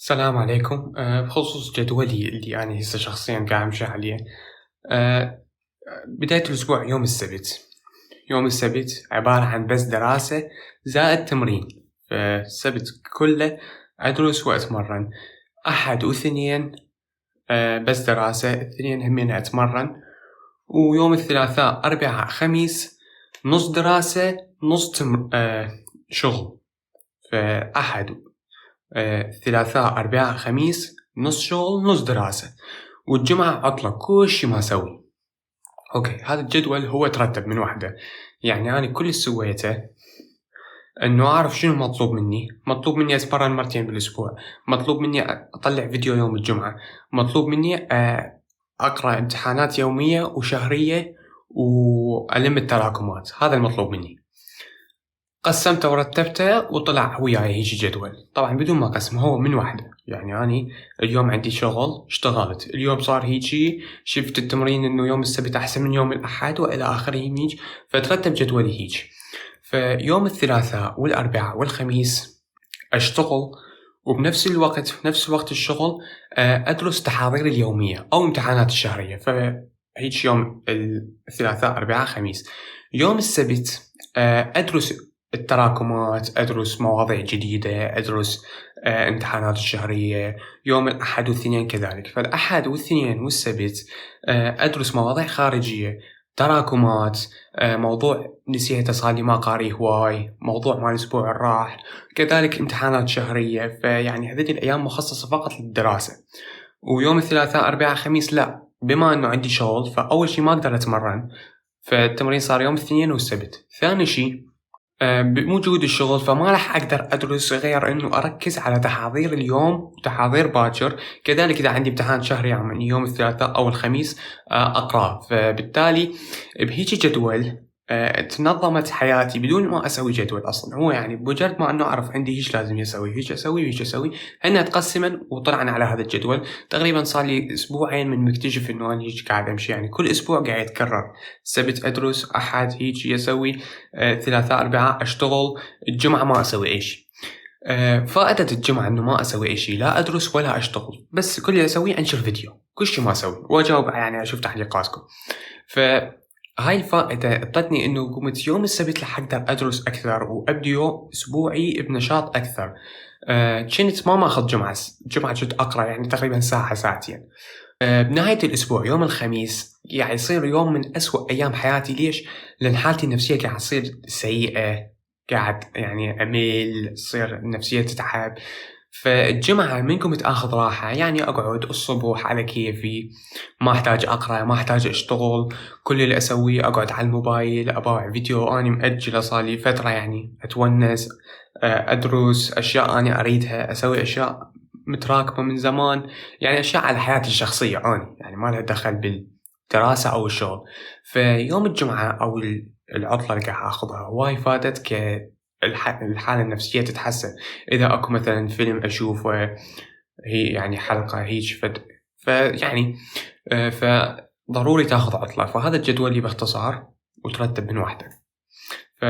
السلام عليكم. بخصوص جدولي اللي أنا هسه شخصيًا قاعد أمشي عليه. آه، بداية الأسبوع يوم السبت. يوم السبت عبارة عن بس دراسة زائد تمرين. فالسبت كله أدرس وأتمرن. أحد واثنين بس دراسة، اثنين همين أتمرن. ويوم الثلاثاء أربعاء خميس نص دراسة نص شغل. فأحد ثلاثاء أربعاء خميس نص شغل نص دراسة، والجمعة عطلة كل شي ما أسوي. أوكي، هذا الجدول هو ترتب من وحدة. يعني أنا كل اللي سويته إنه أعرف شنو مطلوب مني. مطلوب مني أتمرن مرتين بالأسبوع، مطلوب مني أطلع فيديو يوم الجمعة، مطلوب مني أقرأ امتحانات يومية وشهرية وألم التراكمات. هذا المطلوب مني. قسمته ورتبته وطلع وياي هيجي جدول، طبعا بدون ما قسم، هو من وحده. يعني أني اليوم عندي شغل اشتغلت، اليوم صار هيجي، شفت التمرين إنه يوم السبت أحسن من يوم الأحد وإلى آخره هيج، فترتب جدولي هيج. فيوم الثلاثاء والأربعاء والخميس أشتغل، وبنفس الوقت في نفس وقت الشغل أدرس تحاضير اليومية أو امتحانات الشهرية. فهيج يوم الثلاثاء أربعاء خميس. يوم السبت أدرس التراكمات، أدرس مواضيع جديدة، أدرس امتحانات الشهرية. يوم الأحد والاثنين كذلك. فالأحد والاثنين والسبت أدرس مواضيع خارجية، تراكمات، موضوع نسيته صار لي ما قاريه هواي، موضوع مال الأسبوع الراح، كذلك امتحانات شهرية. فيعني هذه الأيام مخصصة فقط للدراسة. ويوم الثلاثاء أربعاء خميس لا، بما أنه عندي شغل فأول شي ما أقدر أتمرن، فالتمرين صار يوم الاثنين والسبت. ثاني شي بوجود الشغل فما راح أقدر أدرس غير إنه أركز على تحاضير اليوم وتحاضير باكر. كذلك إذا عندي امتحان شهري يعني يوم الثلاثاء أو الخميس أقرأ. فبالتالي بهيجي جدول تنظمت حياتي بدون ما أسوي جدول أصلا. هو يعني بمجرد ما أنه أعرف عندي هيش لازم يسوي، هيش أسوي هيش أسوي، هنا تقسما وطلعنا على هذا الجدول. تقريبا صار لي أسبوعين من مكتشف إنه أنا هيك قاعد أمشي، يعني كل أسبوع قاعد يتكرر. سبت أدرس، أحد هيك يسوي، ثلاثاء أربعاء أشتغل، الجمعة ما أسوي أي شيء. فائدة الجمعة إنه ما أسوي أي شيء، لا أدرس ولا أشتغل، بس كل اللي أسويه أنشر فيديو، كل شيء ما أسوي وأجاوب يعني أشوف تعليقاتكم. فهاي الفائدة اعطتني إنه قمت يوم السبت رح أقدر أدرس أكثر وأبدأ أسبوعي بنشاط أكثر. كنت ما أخذ جمعة كنت أقرأ يعني تقريبا ساعة ساعتين. بنهاية الأسبوع يوم الخميس يعني يصير يوم من أسوأ أيام حياتي. ليش؟ لأن حالتي النفسية قاعد تصير سيئة، قاعد يعني أميل، تصير النفسية تتعب. فالجمعة منكم تأخذ راحة، يعني أقعد الصبح على كيفي، ما أحتاج أقرأ، ما أحتاج أشتغل. كل اللي أسويه أقعد على الموبايل أباوع فيديو أنا مأجله صار لي فترة، يعني أتونس، أدرس أشياء أنا أريدها، أسوي أشياء متراكمة من زمان، يعني أشياء على حياتي الشخصية أنا، يعني ما لها دخل بالدراسة أو الشغل. فيوم الجمعة أو العطلة اللي قاعد أخذها هواي فادت الحالة النفسية تتحسن. إذا أكو مثلا فيلم أشوفه، هي يعني حلقة هيج فيعني فضروري تاخذ عطلة. فهذا الجدول باختصار وترتب من وحدك. ف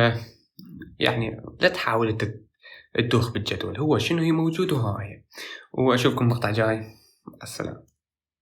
يعني لا تحاول تدوخ بالجدول، هو شنو هي موجود وهاي. وأشوفكم مقطع جاي. السلام.